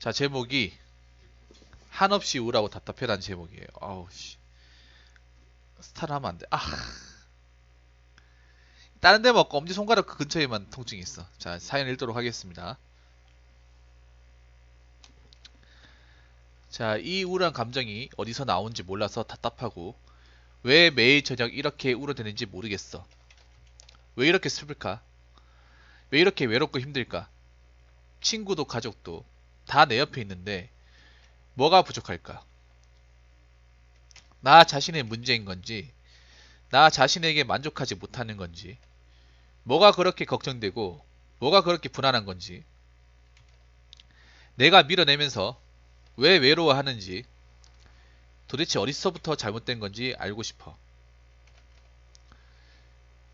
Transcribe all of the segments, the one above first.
자, 제목이 한없이 우울하고 답답해라는 제목이에요. 아우 씨. 스타를 하면 안 돼. 아, 다른 데 먹고 엄지손가락 그 근처에만 통증이 있어. 자, 사연 읽도록 하겠습니다. 자, 이 우울한 감정이 어디서 나온지 몰라서 답답하고 왜 매일 저녁 이렇게 울어대는지 모르겠어. 왜 이렇게 슬플까? 왜 이렇게 외롭고 힘들까? 친구도 가족도 다 내 옆에 있는데 뭐가 부족할까? 나 자신의 문제인 건지, 나 자신에게 만족하지 못하는 건지, 뭐가 그렇게 걱정되고, 뭐가 그렇게 불안한 건지, 내가 밀어내면서 왜 외로워하는지, 도대체 어디서부터 잘못된 건지 알고 싶어.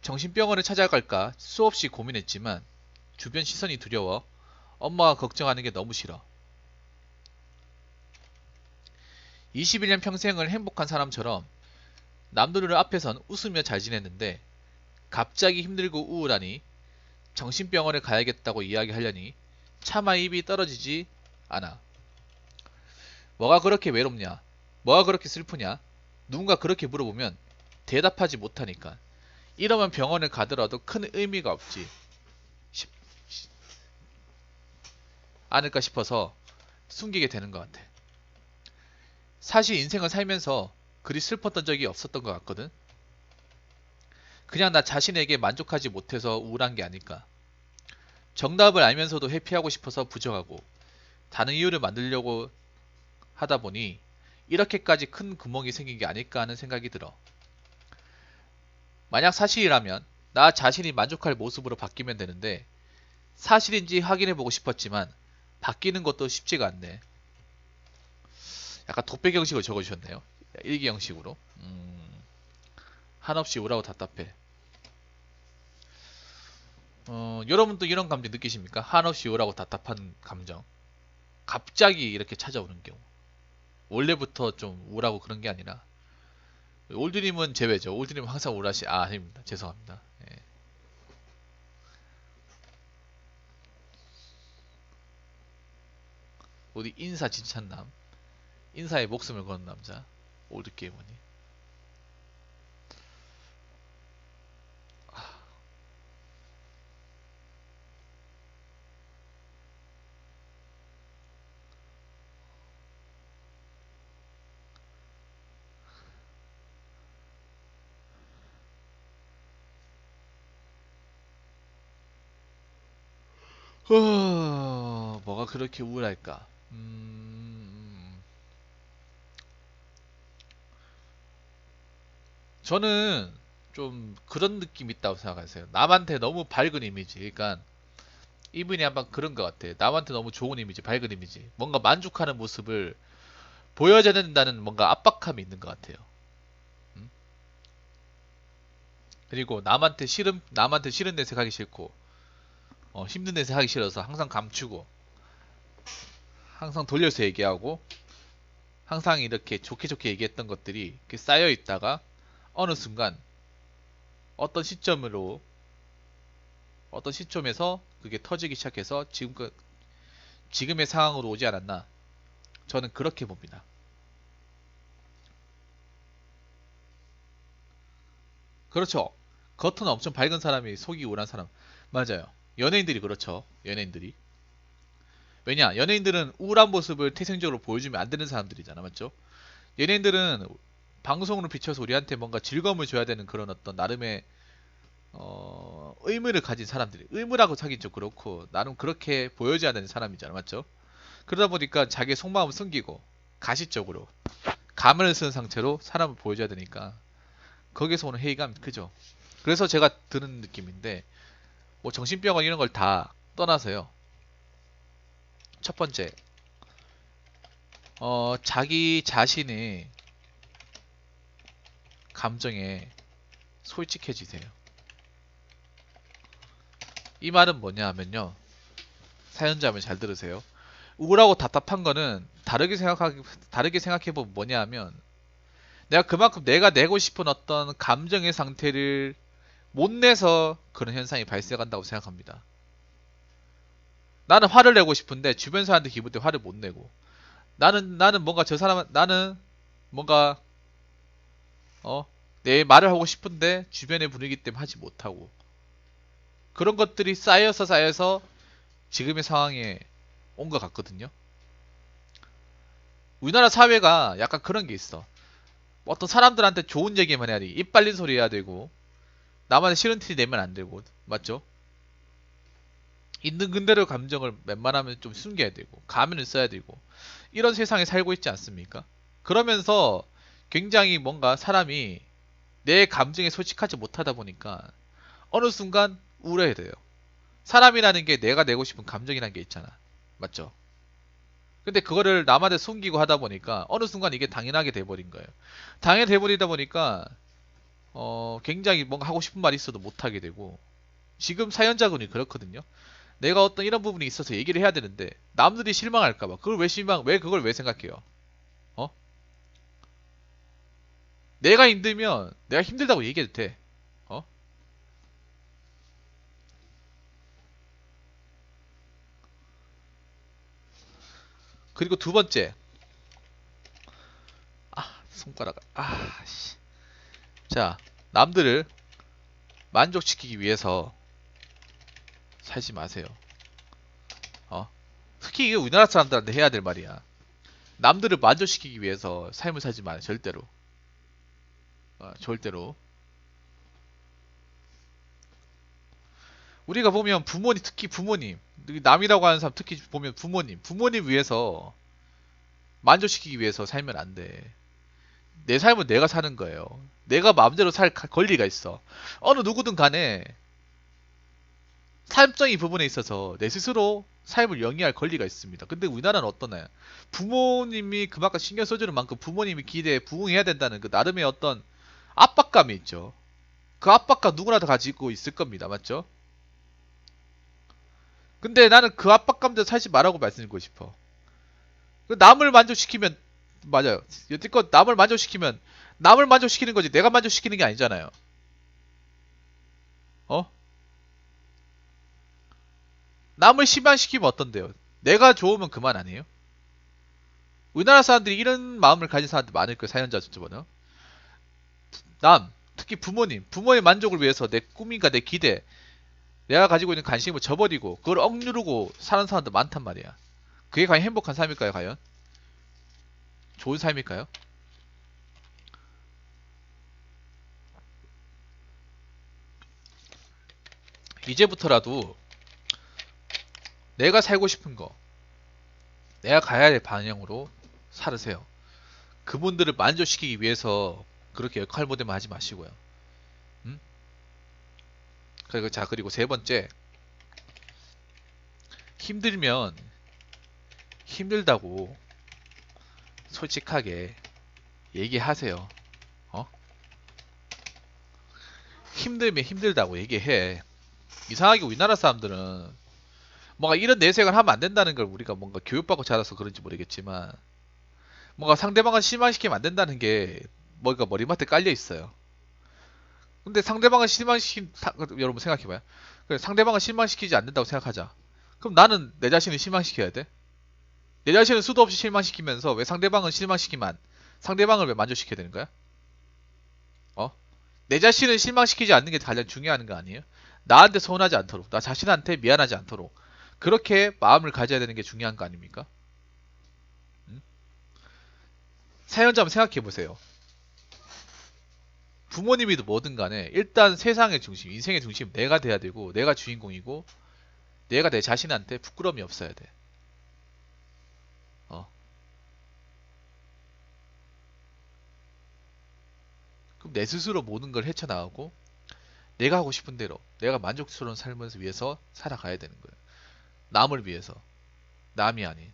정신병원을 찾아갈까 수없이 고민했지만 주변 시선이 두려워 엄마가 걱정하는 게 너무 싫어. 21년 평생을 행복한 사람처럼 남들 앞에선 웃으며 잘 지냈는데 갑자기 힘들고 우울하니 정신병원에 가야겠다고 이야기하려니 차마 입이 떨어지지 않아. 뭐가 그렇게 외롭냐? 뭐가 그렇게 슬프냐? 누군가 그렇게 물어보면 대답하지 못하니까. 이러면 병원을 가더라도 큰 의미가 없지 않을까 싶어서 숨기게 되는 것 같아. 사실 인생을 살면서 그리 슬펐던 적이 없었던 것 같거든. 그냥 나 자신에게 만족하지 못해서 우울한 게 아닐까. 정답을 알면서도 회피하고 싶어서 부정하고 다른 이유를 만들려고 하다 보니 이렇게까지 큰 구멍이 생긴 게 아닐까 하는 생각이 들어. 만약 사실이라면 나 자신이 만족할 모습으로 바뀌면 되는데 사실인지 확인해보고 싶었지만 바뀌는 것도 쉽지가 않네. 약간 독백 형식으로 적어주셨네요. 일기 형식으로. 한없이 우울하고 답답해. 여러분도 이런 감정 느끼십니까? 한없이 우울하고 답답한 감정. 갑자기 이렇게 찾아오는 경우. 원래부터 좀 우울하고 그런 게 아니라. 올드님은 제외죠. 올드님은 항상 우울하시, 아닙니다. 죄송합니다. 예. 우리 인사 진찬남. 인사에 목숨을 거는 남자. 올드게이머니. 뭐가 그렇게 우울할까? 저는 좀 그런 느낌 있다고 생각하세요. 남한테 너무 밝은 이미지. 그러니까 이분이 한번 그런 것 같아. 남한테 너무 좋은 이미지, 밝은 이미지. 뭔가 만족하는 모습을 보여줘야 된다는 뭔가 압박감이 있는 것 같아요. 음? 그리고 남한테 싫은 데서 하기 싫고, 힘든 데서 하기 싫어서 항상 감추고, 항상 돌려서 얘기하고, 항상 이렇게 좋게 좋게 얘기했던 것들이 이렇게 쌓여 있다가 어느 순간 어떤 시점으로 어떤 시점에서 그게 터지기 시작해서 지금의 상황으로 오지 않았나. 저는 그렇게 봅니다. 그렇죠. 겉은 엄청 밝은 사람이 속이 우울한 사람. 맞아요. 연예인들이 그렇죠. 연예인들이. 왜냐? 연예인들은 우울한 모습을 태생적으로 보여주면 안 되는 사람들이잖아. 맞죠? 연예인들은 방송으로 비춰서 우리한테 뭔가 즐거움을 줘야 되는 그런 어떤 나름의 의무를 가진 사람들이, 의무라고 하긴 좀 그렇고 나름 그렇게 보여줘야 되는 사람이잖아. 맞죠? 그러다 보니까 자기의 속마음을 숨기고 가식적으로 가면을 쓴 상태로 사람을 보여줘야 되니까 거기서 오는 회의감이 크죠. 그래서 제가 드는 느낌인데, 뭐 정신병원 이런 걸 다 떠나서요. 첫 번째, 자기 자신의 감정에 솔직해지세요. 이 말은 뭐냐 하면요. 사연자분 잘 들으세요. 우울하고 답답한 거는 다르게 생각해보면 뭐냐 하면, 내가 그만큼 내가 내고 싶은 어떤 감정의 상태를 못 내서 그런 현상이 발생한다고 생각합니다. 나는 화를 내고 싶은데 주변 사람한테 기분 때문에 화를 못 내고, 나는 뭔가 저 사람, 나는 뭔가 내 말을 하고 싶은데 주변의 분위기 때문에 하지 못하고, 그런 것들이 쌓여서 지금의 상황에 온 것 같거든요. 우리나라 사회가 약간 그런 게 있어. 어떤 사람들한테 좋은 얘기만 해야 돼. 입 빨린 소리 해야 되고, 남한테 싫은 티 내면 안 되고, 맞죠? 있는 그대로 감정을 웬만하면 좀 숨겨야 되고, 가면을 써야 되고, 이런 세상에 살고 있지 않습니까? 그러면서 굉장히 뭔가 사람이 내 감정에 솔직하지 못하다 보니까 어느 순간 우울해야 돼요. 사람이라는 게 내가 내고 싶은 감정이라는 게 있잖아. 맞죠? 근데 그거를 남한테 숨기고 하다 보니까 어느 순간 이게 당연하게 돼버린 거예요. 당연히 돼버리다 보니까 굉장히 뭔가 하고 싶은 말이 있어도 못하게 되고, 지금 사연자분이 그렇거든요. 내가 어떤 이런 부분이 있어서 얘기를 해야 되는데 남들이 실망할까봐 그걸 왜 그걸 왜 생각해요? 어? 내가 힘들면 내가 힘들다고 얘기해도 돼. 어? 그리고 두 번째, 손가락, 씨. 자, 남들을 만족시키기 위해서 살지 마세요. 어? 특히 이게 우리나라 사람들한테 해야 될 말이야. 남들을 만족시키기 위해서 삶을 살지 마요. 절대로. 절대로. 우리가 보면 부모님, 특히 부모님, 남이라고 하는 사람 특히 보면 부모님 위해서 만족시키기 위해서 살면 안 돼. 내 삶은 내가 사는 거예요. 내가 마음대로 살 권리가 있어. 어느 누구든 간에 삶적인 부분에 있어서 내 스스로 삶을 영위할 권리가 있습니다. 근데 우리나라는 어떠나요? 부모님이 그만큼 신경 써주는 만큼 부모님이 기대에 부응해야 된다는 그 나름의 어떤 압박감이 있죠. 그 압박감 누구나 다 가지고 있을 겁니다. 맞죠? 근데 나는 그 압박감대로 살지 말라고 말씀드리고 싶어. 그 남을 만족시키면, 맞아요. 여태껏 남을 만족시키는 거지 내가 만족시키는 게 아니잖아요. 어? 남을 실망시키면 어떤데요? 내가 좋으면 그만 아니에요? 우리나라 사람들이 이런 마음을 가진 사람들 많을 거예요. 사연자 중에는. 특히 부모의 만족을 위해서 내 꿈인가 내 기대, 내가 가지고 있는 관심을 저버리고 그걸 억누르고 사는 사람들 많단 말이야. 그게 과연 행복한 삶일까요? 과연? 좋은 삶일까요? 이제부터라도 내가 살고 싶은 거, 내가 가야 될 방향으로 살으세요. 그분들을 만족시키기 위해서 그렇게 역할 모델만 하지 마시고요. 음? 그리고 세 번째, 힘들면 힘들다고 솔직하게 얘기하세요. 어? 힘들면 힘들다고 얘기해. 이상하게 우리나라 사람들은 뭔가 이런 내색을 하면 안 된다는 걸 우리가 뭔가 교육받고 자라서 그런지 모르겠지만, 뭔가 상대방을 실망시키면 안 된다는 게 뭔가 머리맡에 깔려 있어요. 근데 상대방을 여러분 생각해봐요. 상대방을 실망시키지 않는다고 생각하자. 그럼 나는 내 자신을 실망시켜야 돼? 내 자신을 수도 없이 실망시키면서 왜 상대방을 왜 만족시켜야 되는 거야? 어? 내 자신을 실망시키지 않는 게 가장 중요한 거 아니에요? 나한테 서운하지 않도록, 나 자신한테 미안하지 않도록 그렇게 마음을 가져야 되는 게 중요한 거 아닙니까? 음? 사연자 한번 생각해 보세요. 부모님이든 뭐든 간에 일단 세상의 중심, 인생의 중심 내가 돼야 되고, 내가 주인공이고, 내가 내 자신한테 부끄러움이 없어야 돼. 어. 그럼 내 스스로 모든 걸 헤쳐나가고 내가 하고 싶은 대로 내가 만족스러운 삶을 위해서 살아가야 되는 거예요. 남을 위해서. 남이 아닌.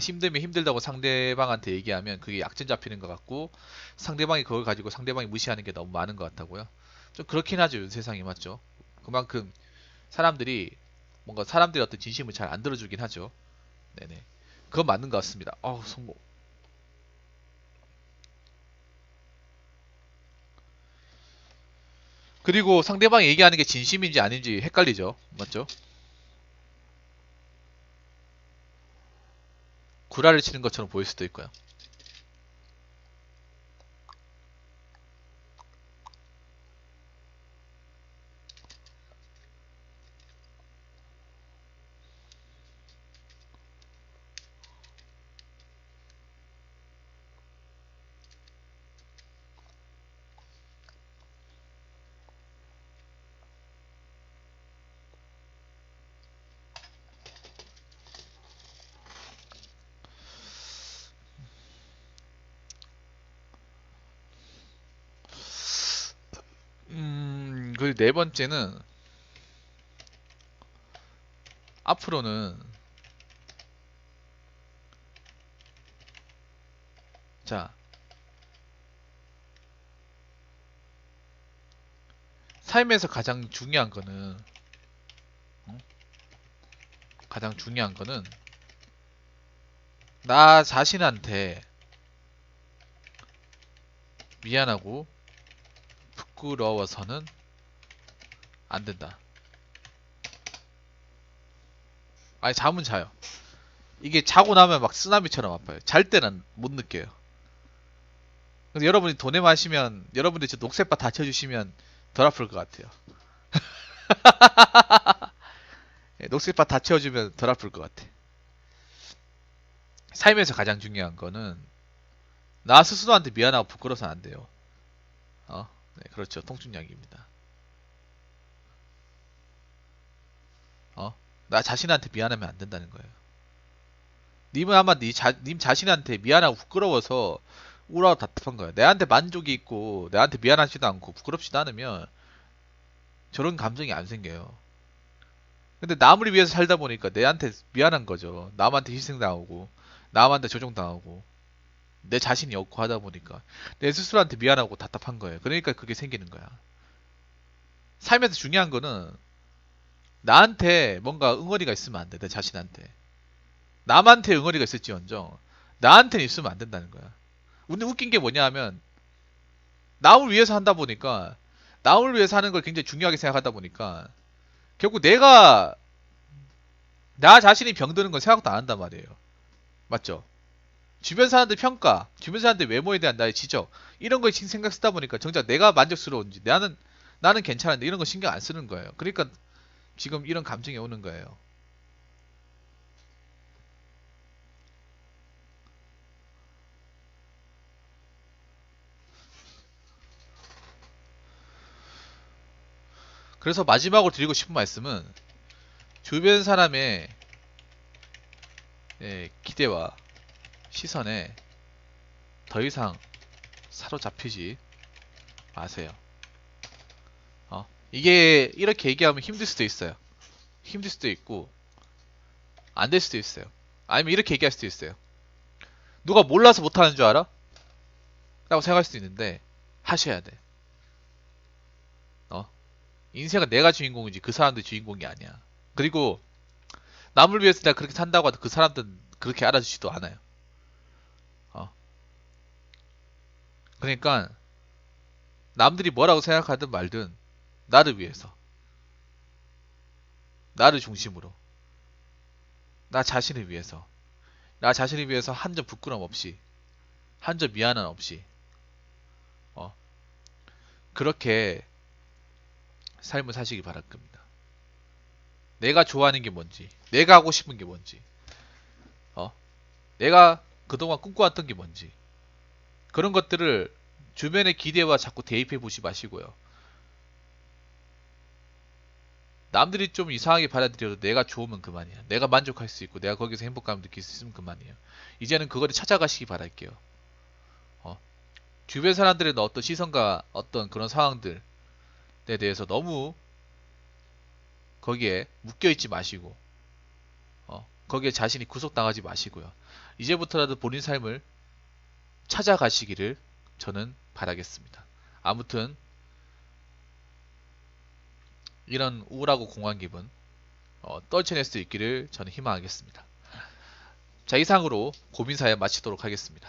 힘들면 힘들다고 상대방한테 얘기하면 그게 약점 잡히는 것 같고, 상대방이 그걸 가지고 상대방이 무시하는 게 너무 많은 것 같다고요. 좀 그렇긴 하죠. 요즘 세상이. 맞죠? 그만큼 사람들이 뭔가 사람들의 어떤 진심을 잘 안 들어주긴 하죠. 네네. 그건 맞는 것 같습니다. 성공. 그리고 상대방이 얘기하는 게 진심인지 아닌지 헷갈리죠. 맞죠? 구라를 치는 것처럼 보일 수도 있고요. 그리고 네 번째는 앞으로는 자 삶에서 가장 중요한 거는 어? 가장 중요한 거는 나 자신한테 미안하고 부끄러워서는 안 된다. 아니 잠은 자요. 이게 자고 나면 막 쓰나미처럼 아파요. 잘 때는 못 느껴요. 그래서 여러분이 돈에 마시면 여러분들이 저 녹색바 다쳐주시면 덜 아플 것 같아요. 예, 녹색바 다쳐주면 덜 아플 것 같아. 삶에서 가장 중요한 거는 나 스스로한테 미안하고 부끄러워서는 안 돼요. 네, 그렇죠. 통증약입니다. 어, 나 자신한테 미안하면 안 된다는 거예요. 님은 아마 님 자신한테 미안하고 부끄러워서 우울하고 답답한 거예요. 내한테 만족이 있고 내한테 미안하지도 않고 부끄럽지도 않으면 저런 감정이 안 생겨요. 근데 남을 위해서 살다 보니까 내한테 미안한 거죠. 남한테 희생당하고 남한테 조종당하고 내 자신이 없고 하다 보니까 내 스스로한테 미안하고 답답한 거예요. 그러니까 그게 생기는 거야. 삶에서 중요한 거는 나한테 뭔가 응어리가 있으면 안 돼. 내 자신한테. 남한테 응어리가 있을지언정 나한테는 있으면 안 된다는 거야. 근데 웃긴 게 뭐냐 하면 남을 위해서 한다 보니까 남을 위해서 하는 걸 굉장히 중요하게 생각하다 보니까 결국 내가 나 자신이 병드는 건 생각도 안 한단 말이에요. 맞죠? 주변 사람들 평가, 주변 사람들 외모에 대한 나의 지적 이런 거에 생각 쓰다 보니까 정작 내가 만족스러운지 나는 괜찮은데 이런 거 신경 안 쓰는 거예요. 그러니까 지금 이런 감정이 오는 거예요. 그래서 마지막으로 드리고 싶은 말씀은 주변 사람의 기대와 시선에 더 이상 사로잡히지 마세요. 이게 이렇게 얘기하면 힘들 수도 있어요. 힘들 수도 있고 안 될 수도 있어요. 아니면 이렇게 얘기할 수도 있어요. 누가 몰라서 못하는 줄 알아? 라고 생각할 수도 있는데 하셔야 돼. 어? 인생은 내가 주인공이지 그 사람들 주인공이 아니야. 그리고 남을 위해서 내가 그렇게 산다고 해도 그 사람들은 그렇게 알아주지도 않아요. 어? 그러니까 남들이 뭐라고 생각하든 말든 나를 위해서 나를 중심으로 나 자신을 위해서 나 자신을 위해서 한 점 부끄럼 없이 한 점 미안함 없이 어, 그렇게 삶을 사시기 바랄 겁니다. 내가 좋아하는 게 뭔지 내가 하고 싶은 게 뭔지 어? 내가 그동안 꿈꿔왔던 게 뭔지 그런 것들을 주변의 기대와 자꾸 대입해 보지 마시고요. 남들이 좀 이상하게 받아들여도 내가 좋으면 그만이야. 내가 만족할 수 있고 내가 거기서 행복감을 느낄 수 있으면 그만이에요. 이제는 그거를 찾아가시기 바랄게요. 어, 주변 사람들의 어떤 시선과 어떤 그런 상황들에 대해서 너무 거기에 묶여있지 마시고 거기에 자신이 구속당하지 마시고요. 이제부터라도 본인 삶을 찾아가시기를 저는 바라겠습니다. 아무튼 이런 우울하고 공허한 기분 떨쳐낼 수 있기를 저는 희망하겠습니다. 자, 이상으로 고민사연 마치도록 하겠습니다.